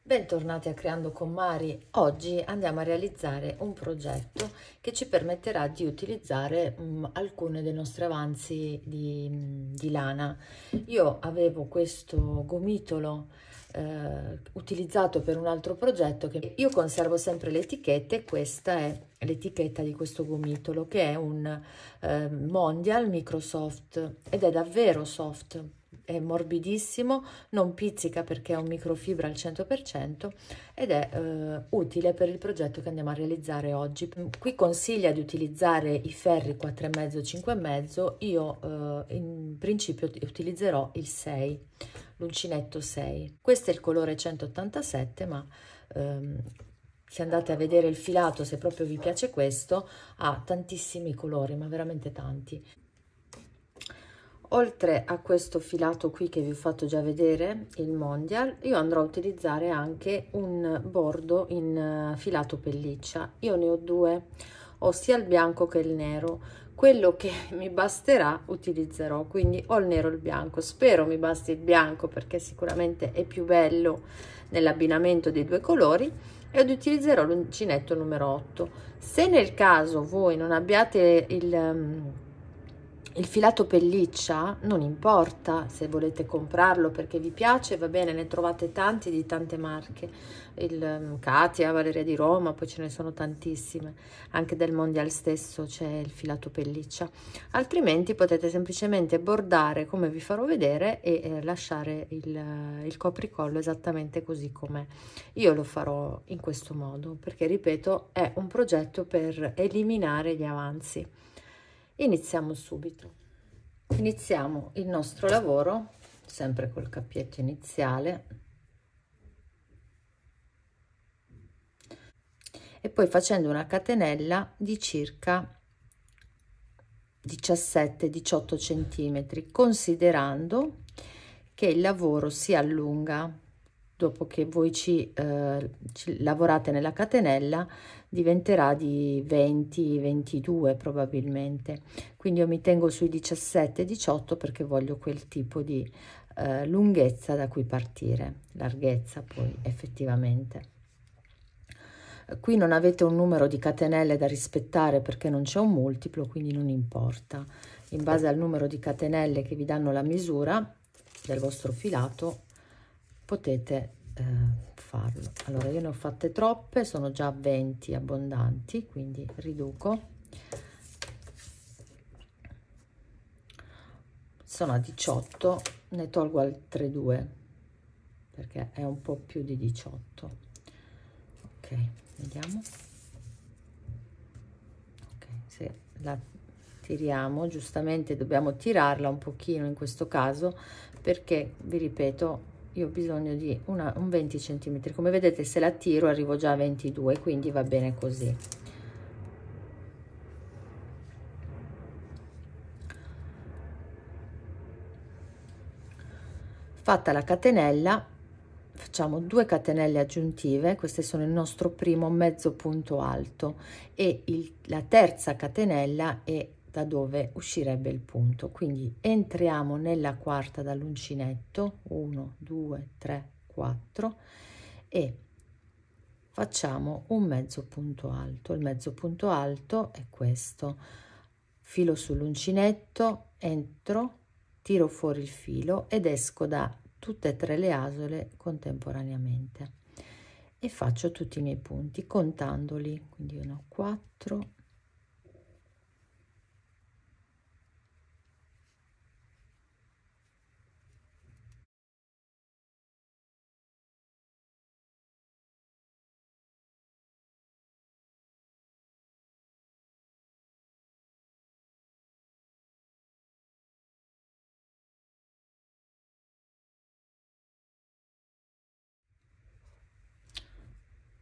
Bentornati a Creando con Mari. Oggi andiamo a realizzare un progetto che ci permetterà di utilizzare alcune dei nostri avanzi di lana. Io avevo questo gomitolo utilizzato per un altro progetto che io conservo sempre le etichette. Questa è l'etichetta di questo gomitolo, che è un Mondial Microsoft ed è davvero soft. È morbidissimo, non pizzica perché è un microfibra al 100% ed è utile per il progetto che andiamo a realizzare oggi. Qui consiglia di utilizzare i ferri 4,5 5,5. Io in principio utilizzerò il 6, l'uncinetto 6. Questo è il colore 187, ma se andate a vedere il filato, se proprio vi piace questo, ha tantissimi colori, ma veramente tanti. Oltre a questo filato qui che vi ho fatto già vedere, il Mondial, io andrò a utilizzare anche un bordo in filato pelliccia. Io ne ho due, ho sia il bianco che il nero. Quello che mi basterà utilizzerò, quindi ho il nero e il bianco. Spero mi basti il bianco perché sicuramente è più bello nell'abbinamento dei due colori, e utilizzerò l'uncinetto numero 8. Se nel caso voi non abbiate il filato pelliccia, non importa se volete comprarlo perché vi piace, va bene, ne trovate tanti di tante marche, il Katia, Valeria di Roma, poi ce ne sono tantissime, anche del Mondial stesso c'è il filato pelliccia. Altrimenti potete semplicemente bordare come vi farò vedere e lasciare il copricollo esattamente così com'è. Io lo farò in questo modo perché, ripeto, è un progetto per eliminare gli avanzi. Iniziamo subito. Iniziamo il nostro lavoro sempre col cappietto iniziale e poi facendo una catenella di circa 17-18 centimetri, considerando che il lavoro si allunga. Dopo che voi ci lavorate nella catenella, diventerà di 20-22 probabilmente, quindi io mi tengo sui 17-18 perché voglio quel tipo di lunghezza da cui partire, larghezza poi effettivamente. Qui non avete un numero di catenelle da rispettare perché non c'è un multiplo, quindi non importa. In base al numero di catenelle che vi danno la misura del vostro filato potete farlo. Allora io ne ho fatte troppe, sono già 20 abbondanti, quindi riduco. Sono a 18, ne tolgo altre 2 perché è un po' più di 18. Ok, vediamo. Ok, se la tiriamo, giustamente dobbiamo tirarla un pochino in questo caso perché, vi ripeto, io ho bisogno di un 20 centimetri. Come vedete, se la tiro arrivo già a 22, quindi va bene così. Fatta la catenella, facciamo 2 catenelle aggiuntive. Queste sono il nostro primo mezzo punto alto e la terza catenella è da dove uscirebbe il punto, quindi entriamo nella quarta dall'uncinetto, 1 2 3 4, e facciamo un mezzo punto alto. Il mezzo punto alto è questo. Filo sull'uncinetto, entro, tiro fuori il filo ed esco da tutte e 3 le asole contemporaneamente e faccio tutti i miei punti contandoli, quindi io ne ho 4,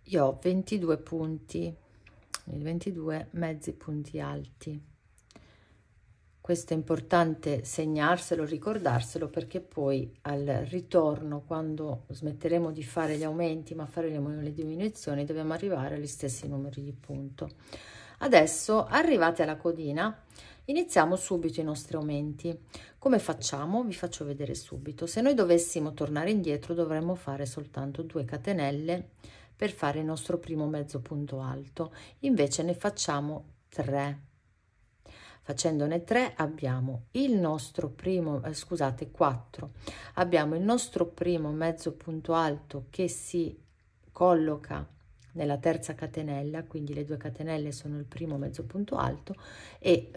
io ho 22 punti, 22 mezzi punti alti. Questo è importante segnarselo, ricordarselo, perché poi al ritorno, quando smetteremo di fare gli aumenti ma faremo le diminuzioni, dobbiamo arrivare agli stessi numeri di punto. Adesso, arrivate alla codina, iniziamo subito i nostri aumenti. Come facciamo? Vi faccio vedere subito. Se noi dovessimo tornare indietro dovremmo fare soltanto 2 catenelle per fare il nostro primo mezzo punto alto, invece ne facciamo 3. Facendone 3 abbiamo il nostro primo, scusate, 4. Abbiamo il nostro primo mezzo punto alto che si colloca nella terza catenella, quindi le 2 catenelle sono il primo mezzo punto alto e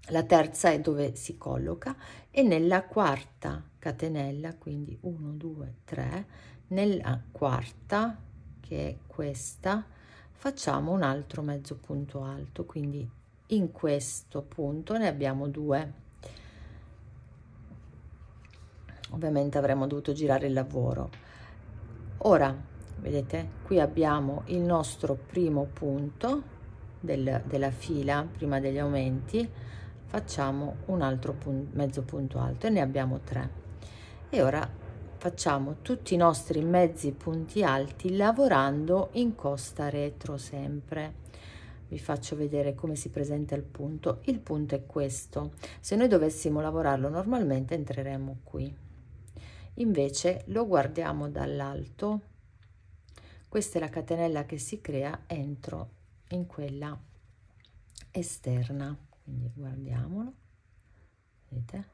la terza è dove si colloca, e nella quarta catenella, quindi 1 2 3, nella quarta, che è questa, facciamo un altro mezzo punto alto, quindi in questo punto ne abbiamo 2. Ovviamente avremmo dovuto girare il lavoro. Ora vedete, qui abbiamo il nostro primo punto della fila prima degli aumenti, facciamo un altro mezzo punto alto e ne abbiamo 3. E ora facciamo tutti i nostri mezzi punti alti lavorando in costa retro sempre. Vi faccio vedere come si presenta il punto. Il punto è questo. Se noi dovessimo lavorarlo normalmente entreremmo qui, invece lo guardiamo dall'alto. Questa è la catenella che si crea, entro in quella esterna, quindi guardiamolo, vedete,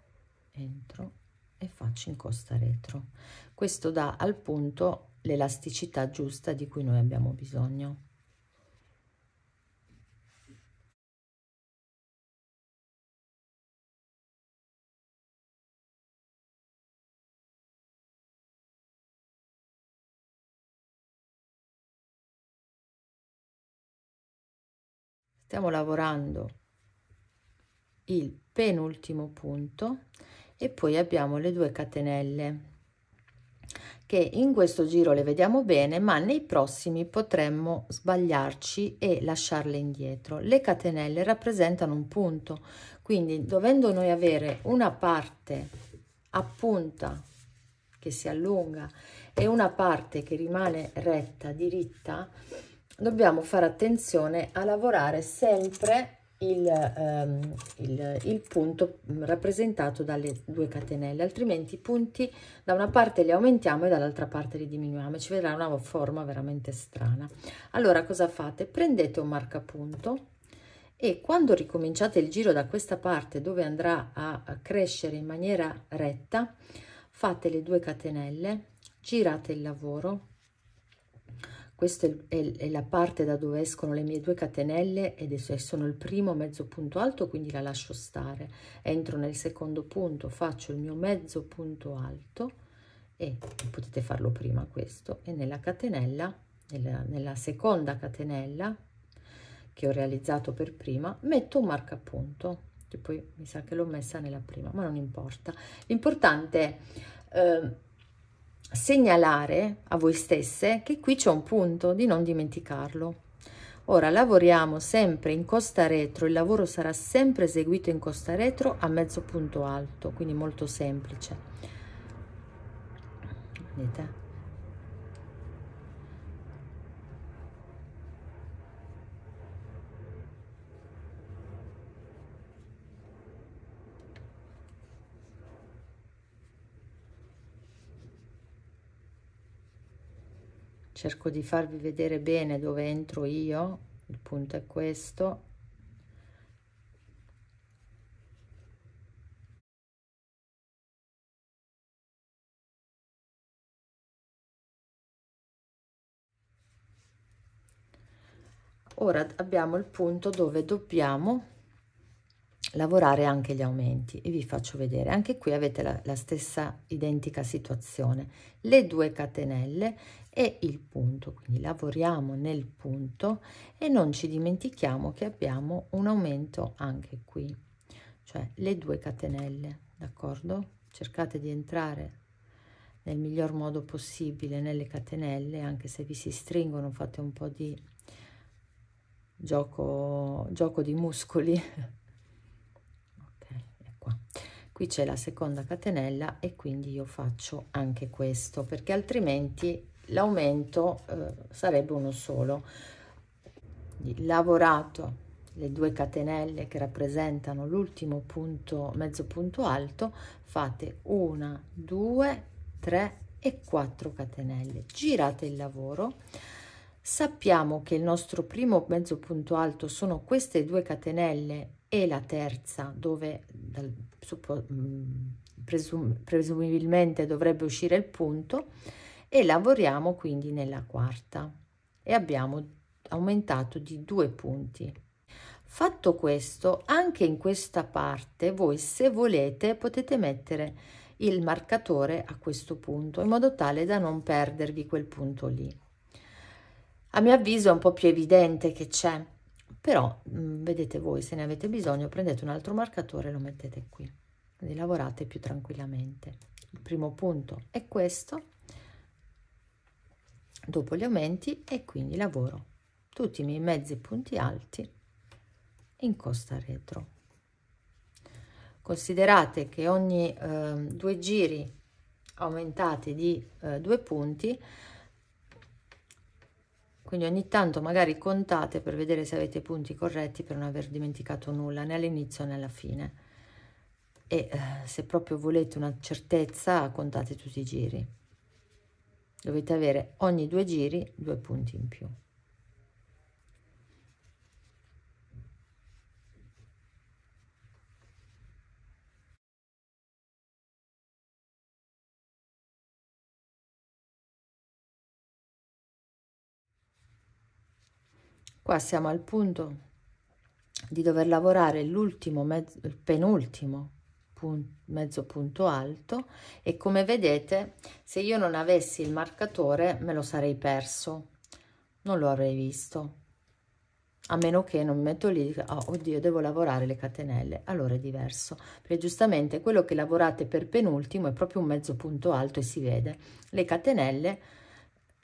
entro e faccio in costa retro. Questo dà al punto l'elasticità giusta di cui noi abbiamo bisogno. Stiamo lavorando il penultimo punto e poi abbiamo le 2 catenelle che in questo giro le vediamo bene, ma nei prossimi potremmo sbagliarci e lasciarle indietro. Le catenelle rappresentano un punto, quindi dovendo noi avere una parte a punta che si allunga e una parte che rimane retta, diritta, dobbiamo fare attenzione a lavorare sempre il punto rappresentato dalle 2 catenelle, altrimenti i punti da una parte li aumentiamo e dall'altra parte li diminuiamo, ci vedrà una forma veramente strana. Allora cosa fate? Prendete un marcapunto e quando ricominciate il giro da questa parte dove andrà a crescere in maniera retta, fate le 2 catenelle, girate il lavoro. Questa è la parte da dove escono le mie 2 catenelle ed sono il primo mezzo punto alto, quindi la lascio stare. Entro nel secondo punto, faccio il mio mezzo punto alto e potete farlo prima questo, e nella catenella, nella seconda catenella che ho realizzato per prima, metto un marcapunto, che poi mi sa che l'ho messa nella prima, ma non importa. L'importante è segnalare a voi stesse che qui c'è un punto, di non dimenticarlo. Ora lavoriamo sempre in costa retro, il lavoro sarà sempre eseguito in costa retro a mezzo punto alto, quindi molto semplice. Vedete? Cerco di farvi vedere bene dove entro io, il punto è questo. Ora abbiamo il punto dove dobbiamo lavorare anche gli aumenti e vi faccio vedere. Anche qui avete la stessa identica situazione, le 2 catenelle e il punto, quindi lavoriamo nel punto e non ci dimentichiamo che abbiamo un aumento anche qui, cioè le 2 catenelle, d'accordo? Cercate di entrare nel miglior modo possibile nelle catenelle, anche se vi si stringono, fate un po' di gioco di muscoli. Qui c'è la seconda catenella e quindi io faccio anche questo, perché altrimenti l'aumento sarebbe uno solo. Lavorato le 2 catenelle che rappresentano l'ultimo punto, mezzo punto alto, fate 1, 2, 3 e 4 catenelle, girate il lavoro. Sappiamo che il nostro primo mezzo punto alto sono queste 2 catenelle e la terza, dove presumibilmente dovrebbe uscire il punto, e lavoriamo quindi nella quarta e abbiamo aumentato di 2 punti. Fatto questo, anche in questa parte voi, se volete, potete mettere il marcatore a questo punto, in modo tale da non perdervi quel punto lì. A mio avviso è un po' più evidente che c'è, però vedete voi, se ne avete bisogno prendete un altro marcatore e lo mettete qui, quindi lavorate più tranquillamente. Il primo punto è questo, dopo gli aumenti, e quindi lavoro tutti i miei mezzi punti alti in costa retro. Considerate che ogni 2 giri aumentate di 2 punti, quindi ogni tanto magari contate per vedere se avete i punti corretti, per non aver dimenticato nulla né all'inizio né alla fine, e se proprio volete una certezza contate tutti i giri, dovete avere ogni 2 giri 2 punti in più. Qua siamo al punto di dover lavorare l'ultimo il penultimo mezzo punto alto, e come vedete, se io non avessi il marcatore me lo sarei perso, non lo avrei visto, a meno che non metto lì, oh, oddio, devo lavorare le catenelle, allora è diverso, perché giustamente quello che lavorate per penultimo è proprio un mezzo punto alto e si vede. Le catenelle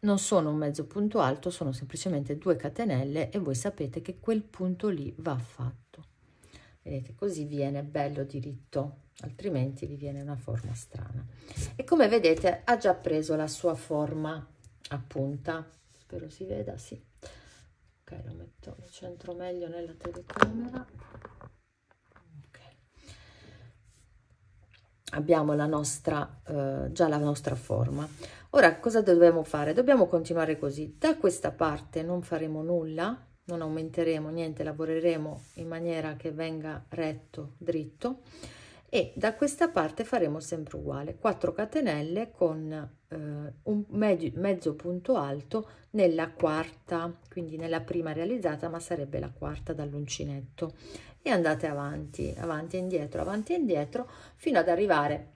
non sono un mezzo punto alto, sono semplicemente 2 catenelle, e voi sapete che quel punto lì va fatto. Vedete, così viene bello diritto, altrimenti vi viene una forma strana. E come vedete ha già preso la sua forma a punta, spero si veda, sì. Ok, lo centro meglio nella telecamera. Okay. Abbiamo la nostra, già la nostra forma. Ora cosa dobbiamo fare? Dobbiamo continuare così. Da questa parte non faremo nulla, non aumenteremo niente, lavoreremo in maniera che venga retto, dritto, e da questa parte faremo sempre uguale, 4 catenelle con un mezzo punto alto nella quarta, quindi nella prima realizzata, ma sarebbe la quarta dall'uncinetto, e andate avanti, avanti e indietro fino ad arrivare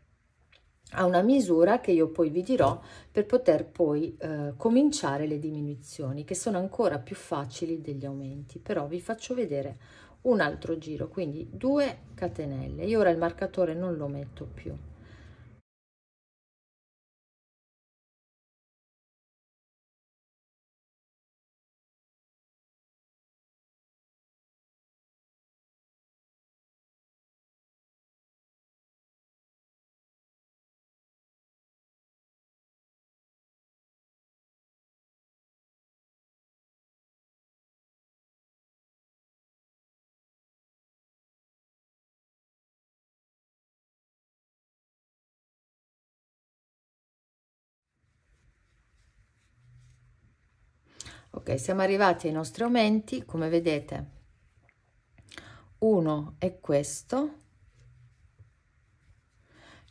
a una misura che io poi vi dirò, per poter poi cominciare le diminuzioni, che sono ancora più facili degli aumenti. Però vi faccio vedere un altro giro, quindi 2 catenelle. Io ora il marcatore non lo metto più. Ok, siamo arrivati ai nostri aumenti, come vedete uno è questo,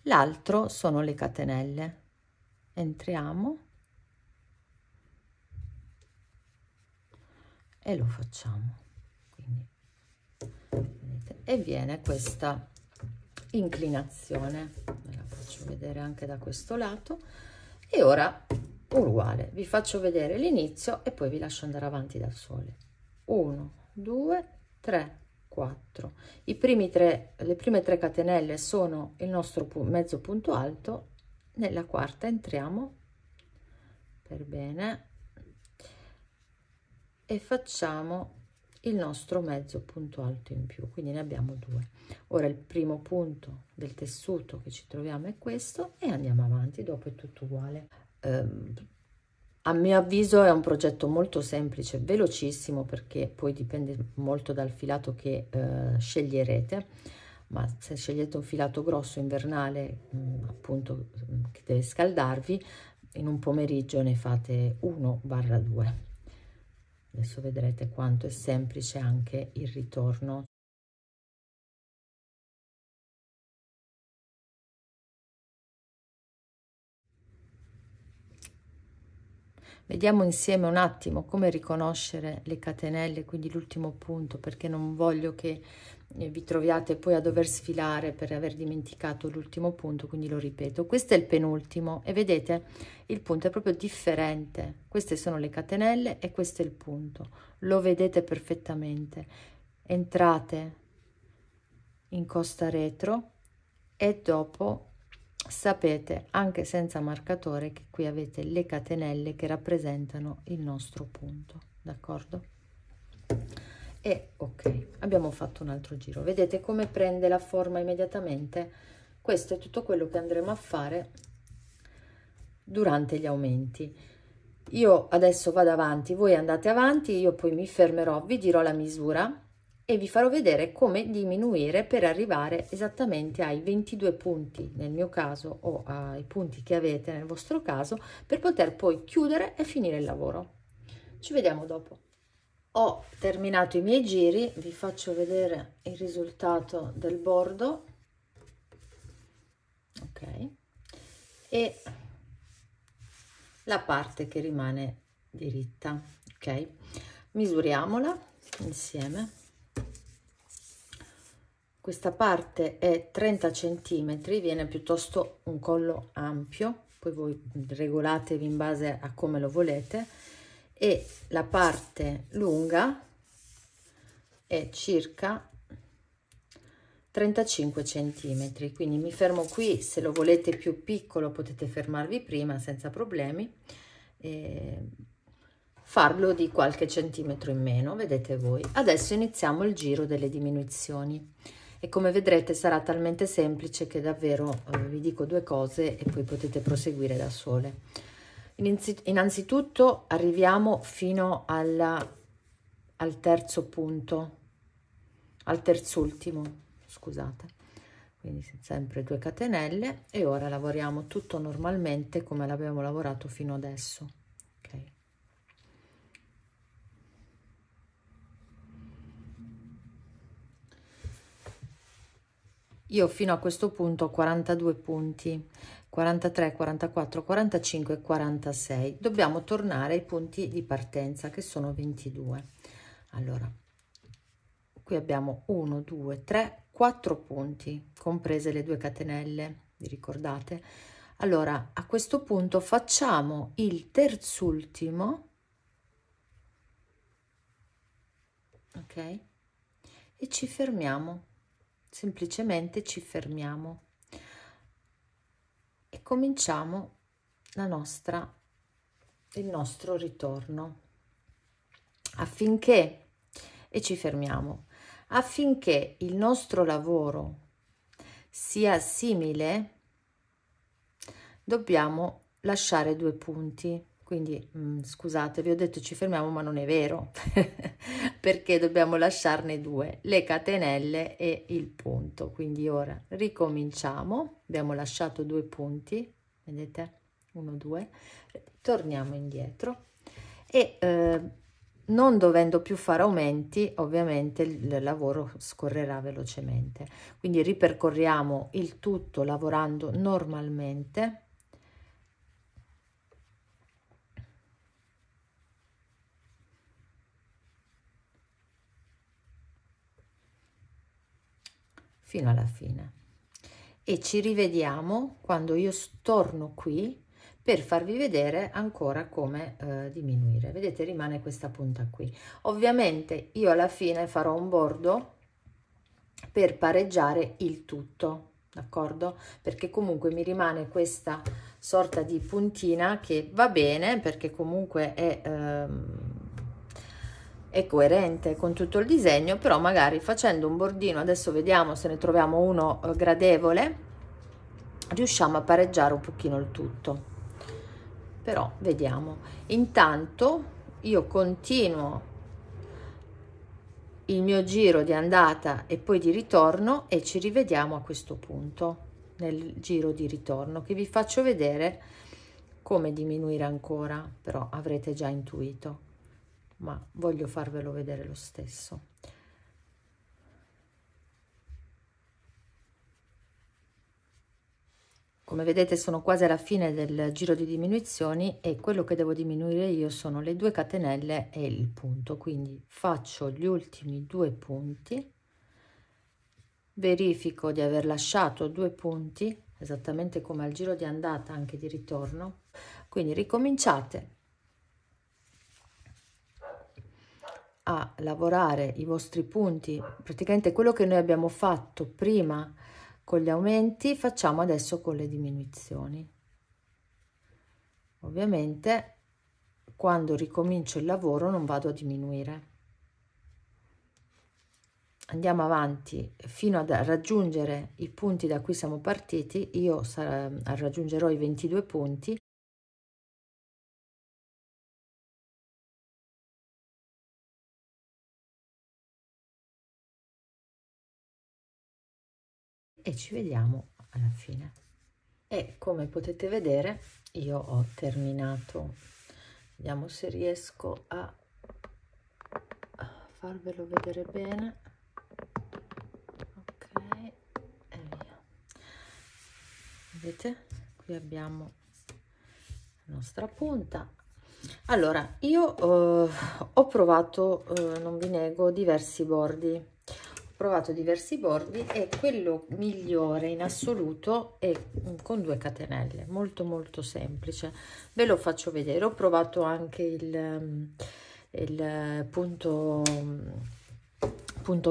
l'altro sono le catenelle. Entriamo e lo facciamo, quindi vedete, e viene questa inclinazione. Ve la faccio vedere anche da questo lato, e ora uguale, vi faccio vedere l'inizio e poi vi lascio andare avanti da sole. 1, 2, 3, 4. Le prime 3 catenelle sono il nostro mezzo punto alto, nella quarta entriamo per bene e facciamo il nostro mezzo punto alto in più, quindi ne abbiamo 2. Ora il primo punto del tessuto che ci troviamo è questo, e andiamo avanti, dopo è tutto uguale. A mio avviso è un progetto molto semplice, velocissimo, perché poi dipende molto dal filato che sceglierete, ma se scegliete un filato grosso invernale, appunto, che deve scaldarvi, in un pomeriggio ne fate 1/2. Adesso vedrete quanto è semplice anche il ritorno. Vediamo insieme un attimo come riconoscere le catenelle, quindi l'ultimo punto, perché non voglio che vi troviate poi a dover sfilare per aver dimenticato l'ultimo punto, quindi lo ripeto. Questo è il penultimo e vedete il punto è proprio differente. Queste sono le catenelle e questo è il punto. Lo vedete perfettamente. Entrate in costa retro e dopo sapete anche senza marcatore che qui avete le catenelle che rappresentano il nostro punto, d'accordo? E ok, abbiamo fatto un altro giro. Vedete come prende la forma immediatamente? Questo è tutto quello che andremo a fare durante gli aumenti. Io adesso vado avanti, voi andate avanti, io poi mi fermerò, vi dirò la misura e vi farò vedere come diminuire per arrivare esattamente ai 22 punti nel mio caso, o ai punti che avete nel vostro caso, per poter poi chiudere e finire il lavoro. Ci vediamo dopo. Ho terminato i miei giri, vi faccio vedere il risultato del bordo, ok, e la parte che rimane diritta, ok. Misuriamola insieme. Questa parte è 30 centimetri, viene piuttosto un collo ampio, poi voi regolatevi in base a come lo volete, e la parte lunga è circa 35 centimetri, quindi mi fermo qui. Se lo volete più piccolo potete fermarvi prima senza problemi, farlo di qualche centimetro in meno, vedete voi. Adesso iniziamo il giro delle diminuzioni e come vedrete sarà talmente semplice che davvero vi dico due cose e poi potete proseguire da sole. Innanzitutto arriviamo fino al terzo punto, al terzultimo, scusate, quindi sempre 2 catenelle e ora lavoriamo tutto normalmente come l'abbiamo lavorato fino adesso, ok. Io fino a questo punto ho 42 punti, 43, 44, 45 e 46. Dobbiamo tornare ai punti di partenza che sono 22. Allora, qui abbiamo 1, 2, 3, 4 punti, comprese le 2 catenelle, vi ricordate? Allora, a questo punto facciamo il terzultimo, ok? E ci fermiamo. Semplicemente ci fermiamo e cominciamo il nostro ritorno affinché, e ci fermiamo, affinché il nostro lavoro sia simile, dobbiamo lasciare 2 punti. Quindi scusate, vi ho detto ci fermiamo, ma non è vero perché dobbiamo lasciarne 2, le catenelle e il punto. Quindi ora ricominciamo, abbiamo lasciato 2 punti, vedete, 1, 2, torniamo indietro e non dovendo più fare aumenti, ovviamente il lavoro scorrerà velocemente. Quindi ripercorriamo il tutto lavorando normalmente. Fino alla fine e ci rivediamo quando io torno qui per farvi vedere ancora come diminuire. Vedete, rimane questa punta qui. Ovviamente io alla fine farò un bordo per pareggiare il tutto, d'accordo? Perché comunque mi rimane questa sorta di puntina che va bene perché comunque è coerente con tutto il disegno, però magari facendo un bordino, adesso vediamo se ne troviamo uno gradevole, riusciamo a pareggiare un pochino il tutto. però vediamo. Intanto io continuo il mio giro di andata e poi di ritorno e ci rivediamo a questo punto nel giro di ritorno, che vi faccio vedere come diminuire ancora, però avrete già intuito, ma voglio farvelo vedere lo stesso. Come vedete sono quasi alla fine del giro di diminuzioni e quello che devo diminuire io sono le 2 catenelle e il punto, quindi faccio gli ultimi 2 punti, verifico di aver lasciato 2 punti esattamente come al giro di andata anche di ritorno, quindi ricominciate a lavorare i vostri punti, praticamente quello che noi abbiamo fatto prima con gli aumenti facciamo adesso con le diminuzioni. Ovviamente quando ricomincio il lavoro non vado a diminuire, andiamo avanti fino a raggiungere i punti da cui siamo partiti. Io raggiungerò i 22 punti e ci vediamo alla fine. E come potete vedere io ho terminato. Vediamo se riesco a farvelo vedere bene. Ok, e via. Vedete, qui abbiamo la nostra punta. Allora io ho provato, non vi nego, diversi bordi. Provato diversi bordi e quello migliore in assoluto è con 2 catenelle, molto semplice. Ve lo faccio vedere. Ho provato anche il punto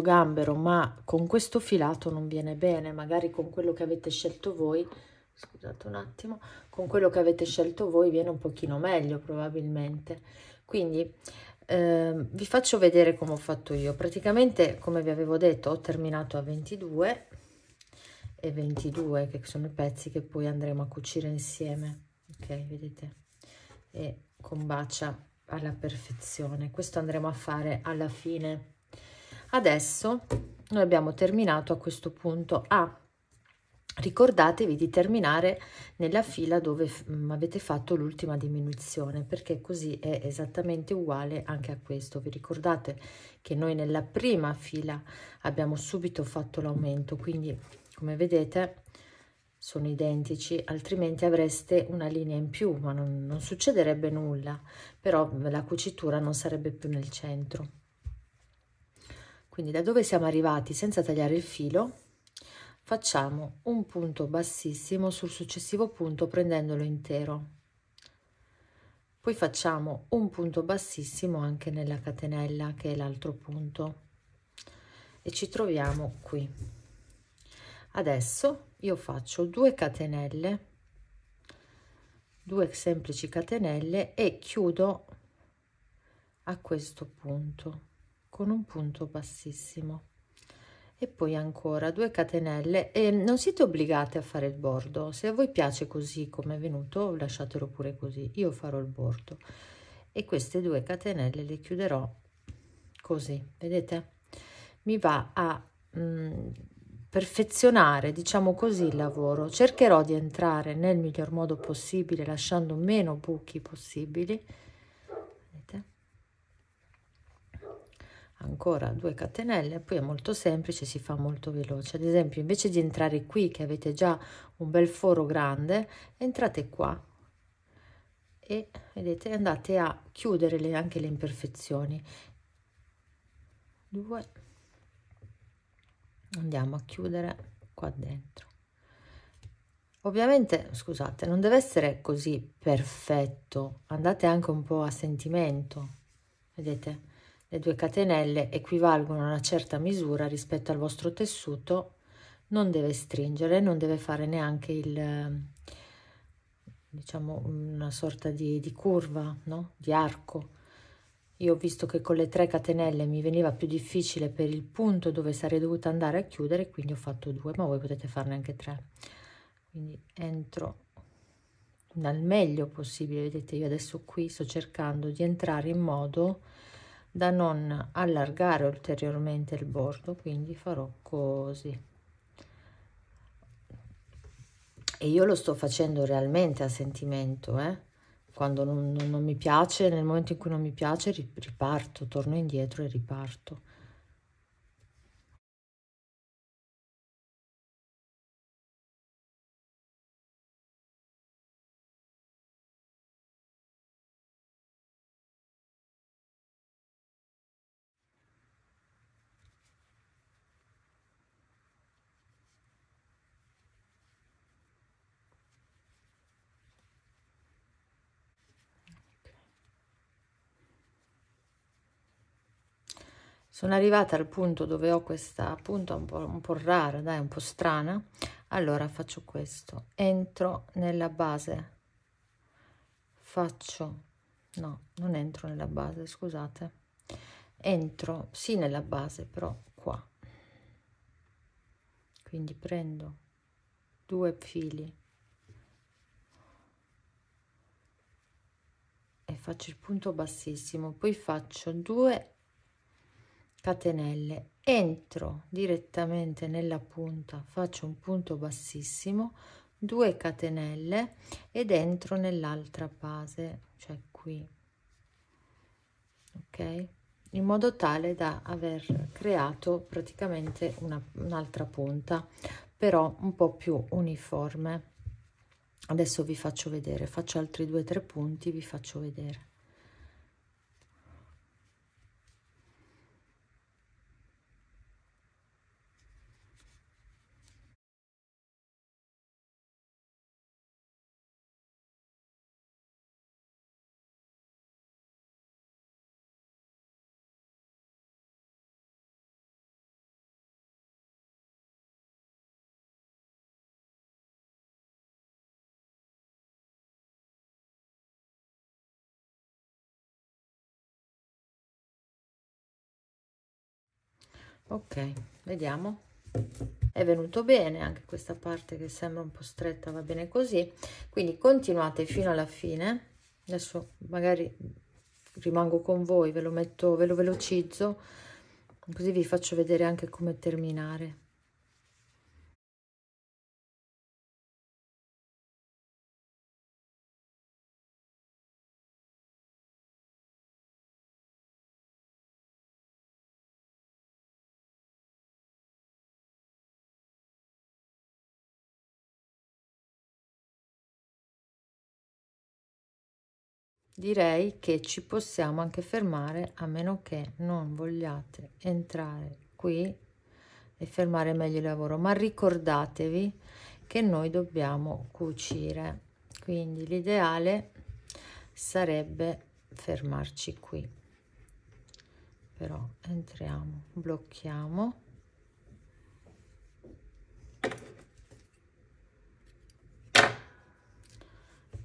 gambero, ma con questo filato non viene bene. Magari con quello che avete scelto voi, scusate un attimo, con quello che avete scelto voi viene un pochino meglio probabilmente. Quindi vi faccio vedere come ho fatto io. Praticamente, come vi avevo detto, ho terminato a 22 e 22, che sono i pezzi che poi andremo a cucire insieme. Ok, vedete? E combacia alla perfezione. Questo andremo a fare alla fine. Adesso noi abbiamo terminato a questo punto a ricordatevi di terminare nella fila dove avete fatto l'ultima diminuzione, perché così è esattamente uguale anche a questo. Vi ricordate che noi nella prima fila abbiamo subito fatto l'aumento, quindi come vedete sono identici, altrimenti avreste una linea in più, ma non succederebbe nulla, però la cucitura non sarebbe più nel centro. Quindi da dove siamo arrivati senza tagliare il filo facciamo un punto bassissimo sul successivo punto prendendolo intero, poi facciamo un punto bassissimo anche nella catenella che è l'altro punto e ci troviamo qui. Adesso io faccio 2 catenelle, 2 semplici catenelle e chiudo a questo punto con un punto bassissimo e poi ancora 2 catenelle e non siete obbligate a fare il bordo. Se a voi piace così come è venuto, lasciatelo pure così. Io farò il bordo e queste 2 catenelle le chiuderò così, vedete? Mi va a perfezionare, diciamo così, il lavoro. Cercherò di entrare nel miglior modo possibile, lasciando meno buchi possibili. Vedete? Ancora 2 catenelle, poi è molto semplice, si fa molto veloce. Ad esempio, invece di entrare qui che avete già un bel foro grande, entrate qua e vedete, andate a chiudere anche le imperfezioni. 2, andiamo a chiudere qua dentro. Ovviamente, scusate, non deve essere così perfetto, andate anche un po' a sentimento, vedete? Le 2 catenelle equivalgono a una certa misura rispetto al vostro tessuto, non deve stringere, non deve fare neanche il, diciamo, una sorta di curva, no? Di arco. Io ho visto che con le 3 catenelle mi veniva più difficile per il punto dove sarei dovuta andare a chiudere, quindi ho fatto 2, ma voi potete farne anche 3. Quindi entro dal meglio possibile. Vedete, io adesso qui sto cercando di entrare in modo da non allargare ulteriormente il bordo, quindi farò così. E io lo sto facendo realmente a sentimento, quando non mi piace, nel momento in cui non mi piace riparto, torno indietro e riparto. Sono arrivata al punto dove ho questa punta un po' rara, dai, un po' strana. Allora faccio questo, entro nella base, faccio, no, non entro nella base, scusate, entro sì nella base, però qua. Quindi prendo 2 fili e faccio il punto bassissimo, poi faccio 2 catenelle, entro direttamente nella punta, faccio un punto bassissimo, 2 catenelle ed entro nell'altra base, cioè qui, ok, in modo tale da aver creato praticamente un'altra punta, però un po' più uniforme. Adesso vi faccio vedere, faccio altri 2-3 punti, vi faccio vedere. Ok, vediamo, è venuto bene anche questa parte che sembra un po' stretta, va bene così, quindi continuate fino alla fine. Adesso magari rimango con voi, ve lo metto, ve lo velocizzo, così vi faccio vedere anche come terminare. Direi che ci possiamo anche fermare, a meno che non vogliate entrare qui e fermare meglio il lavoro, ma ricordatevi che noi dobbiamo cucire, quindi l'ideale sarebbe fermarci qui, però entriamo, blocchiamo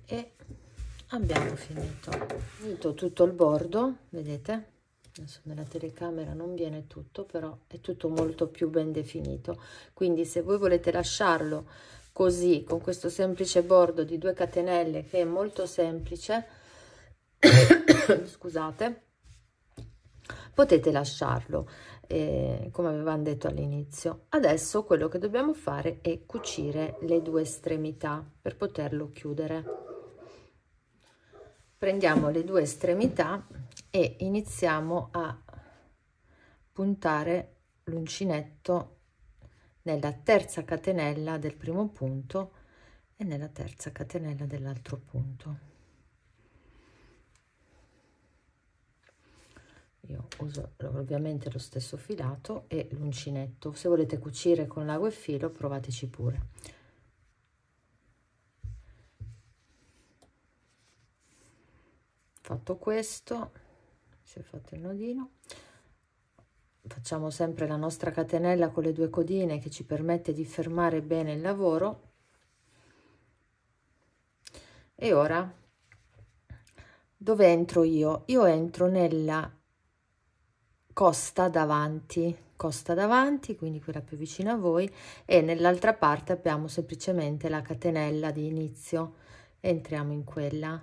e abbiamo finito tutto il bordo, vedete? Adesso nella telecamera non viene tutto, però è tutto molto più ben definito. Quindi se voi volete lasciarlo così, con questo semplice bordo di 2 catenelle che è molto semplice, scusate, potete lasciarlo come avevamo detto all'inizio. Adesso quello che dobbiamo fare è cucire le 2 estremità per poterlo chiudere. Prendiamo le 2 estremità e iniziamo a puntare l'uncinetto nella terza catenella del primo punto e nella terza catenella dell'altro punto. Io uso ovviamente lo stesso filato e l'uncinetto. Se volete cucire con l'ago e filo, provateci pure. Fatto questo, si è fatto il nodino, facciamo sempre la nostra catenella con le 2 codine che ci permette di fermare bene il lavoro. E ora dove entro io? Io entro nella costa davanti, quindi quella più vicina a voi, e nell'altra parte abbiamo semplicemente la catenella di inizio entriamo in quella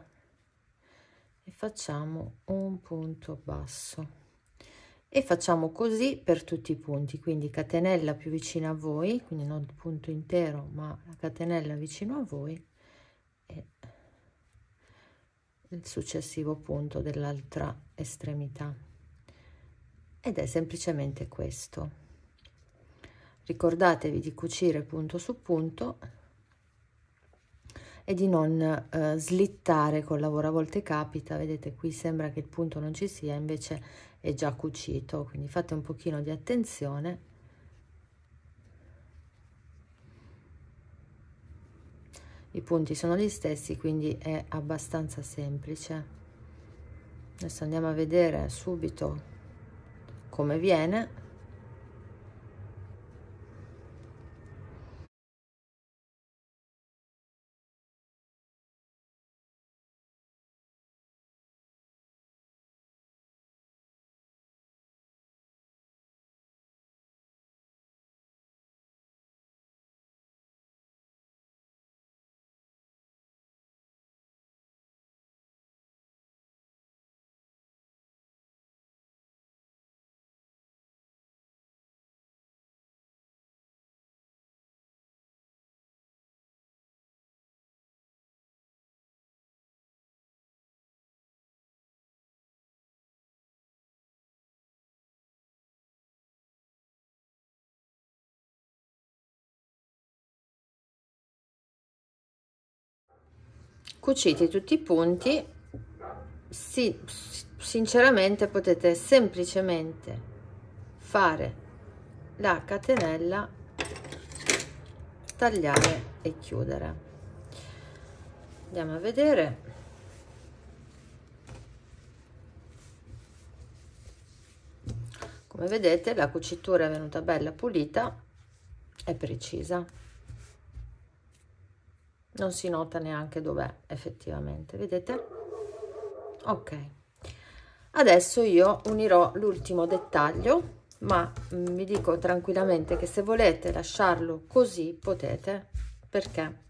e facciamo un punto basso e facciamo così per tutti i punti, quindi catenella più vicino a voi, quindi non il punto intero ma la catenella vicino a voi e il successivo punto dell'altra estremità, ed è semplicemente questo. Ricordatevi di cucire punto su punto e di non slittare col lavoro. A volte capita, vedete, qui sembra che il punto non ci sia, invece è già cucito, quindi fate un pochino di attenzione. I punti sono gli stessi, quindi è abbastanza semplice. Adesso andiamo a vedere subito come viene. Cuciti tutti i punti. Sì, sinceramente potete semplicemente fare la catenella, tagliare e chiudere. Andiamo a vedere. Come vedete la cucitura è venuta bella pulita e precisa, non si nota neanche dov'è effettivamente, vedete? Ok, adesso io unirò l'ultimo dettaglio, ma vi dico tranquillamente che se volete lasciarlo così potete, perché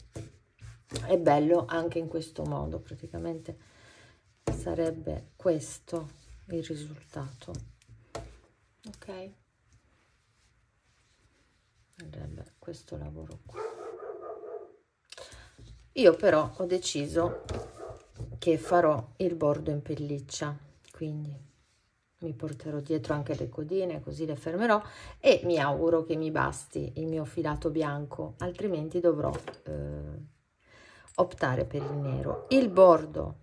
è bello anche in questo modo. Praticamente sarebbe questo il risultato. Ok, sarebbe questo lavoro qua. Io però ho deciso che farò il bordo in pelliccia, quindi mi porterò dietro anche le codine, così le fermerò, e mi auguro che mi basti il mio filato bianco, altrimenti dovrò optare per il nero. Il bordo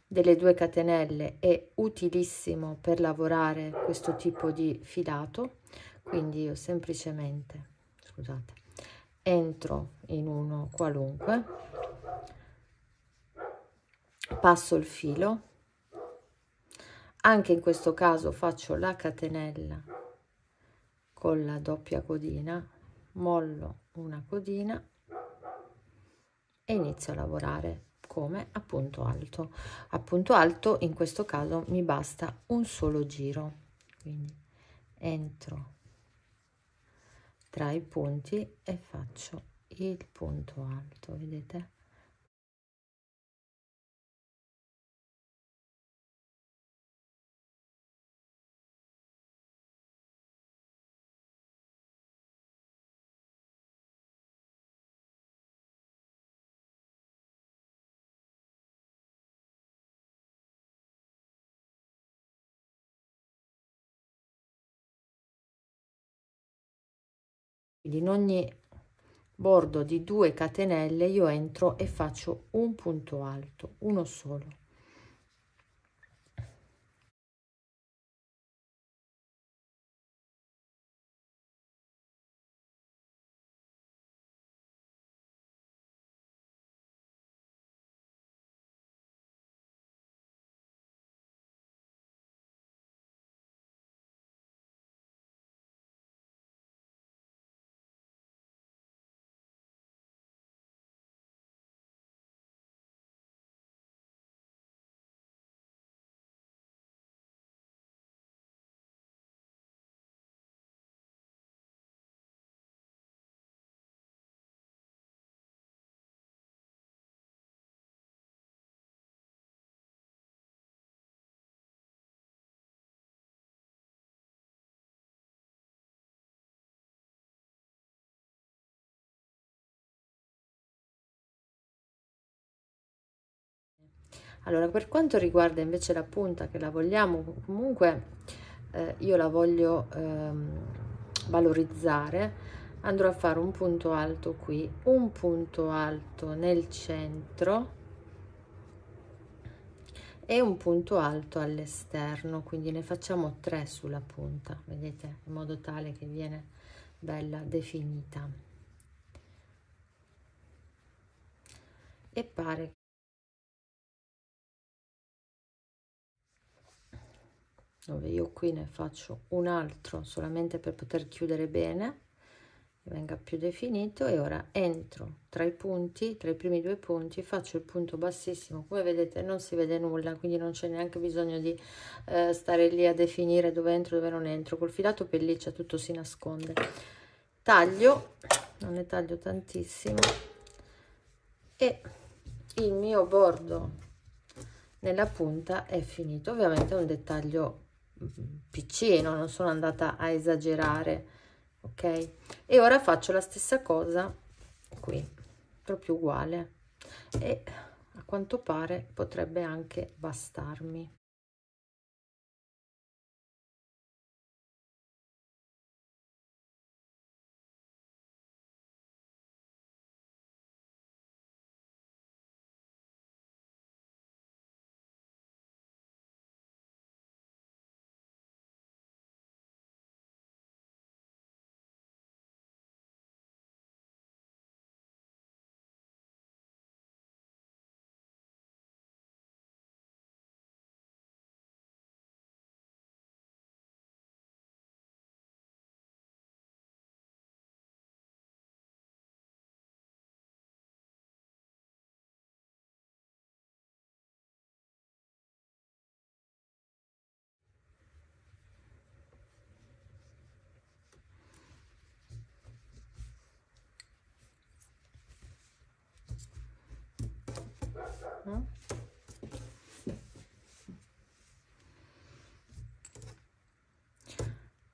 delle 2 catenelle è utilissimo per lavorare questo tipo di filato, quindi io semplicemente, scusate, entro in uno qualunque, passo il filo, anche in questo caso faccio la catenella con la doppia codina, mollo una codina e inizio a lavorare come a punto alto. A punto alto in questo caso mi basta un solo giro, quindi entro tra i punti e faccio il punto alto, vedete? Quindi in ogni bordo di 2 catenelle io entro e faccio un punto alto, uno solo. Allora, per quanto riguarda invece la punta, che la vogliamo comunque, io la voglio valorizzare, andrò a fare un punto alto qui, un punto alto nel centro e un punto alto all'esterno, quindi ne facciamo 3 sulla punta, vedete, in modo tale che viene bella definita. E pare dove io qui ne faccio un altro solamente per poter chiudere bene, che venga più definito, e ora entro tra i punti, tra i primi 2 punti, faccio il punto bassissimo. Come vedete non si vede nulla, quindi non c'è neanche bisogno di stare lì a definire dove entro, dove non entro. Col filato pelliccia tutto si nasconde. Taglio, non ne taglio tantissimo, e il mio bordo nella punta è finito. Ovviamente è un dettaglio piccino, non sono andata a esagerare, ok? E ora faccio la stessa cosa qui, proprio uguale, e a quanto pare potrebbe anche bastarmi.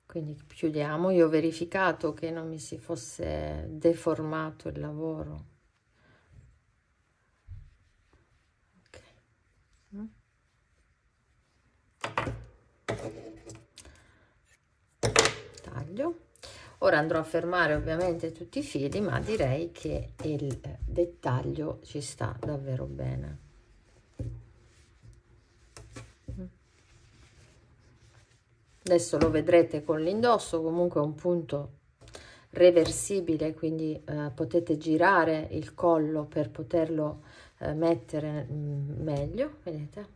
Quindi chiudiamo. Io ho verificato che non mi si fosse deformato il lavoro. Okay. Taglio. Ora andrò a fermare ovviamente tutti i fili, ma direi che il dettaglio ci sta davvero bene. Adesso lo vedrete con l'indosso, comunque è un punto reversibile, quindi potete girare il collo per poterlo mettere meglio. Vedete?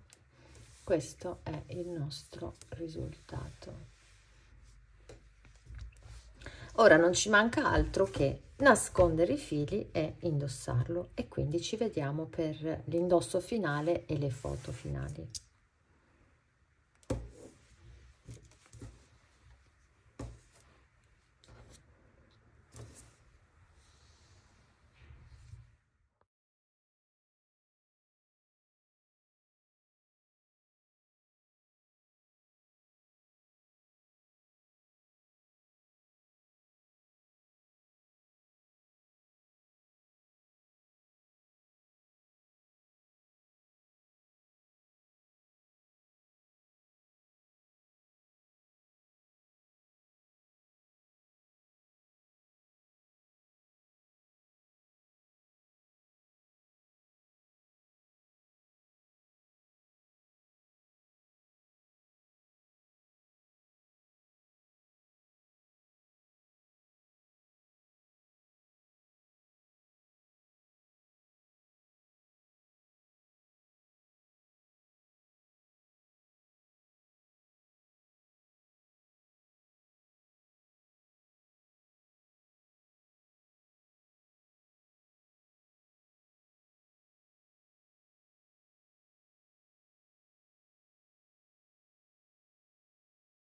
Questo è il nostro risultato. Ora non ci manca altro che nascondere i fili e indossarlo, e quindi ci vediamo per l'indosso finale e le foto finali.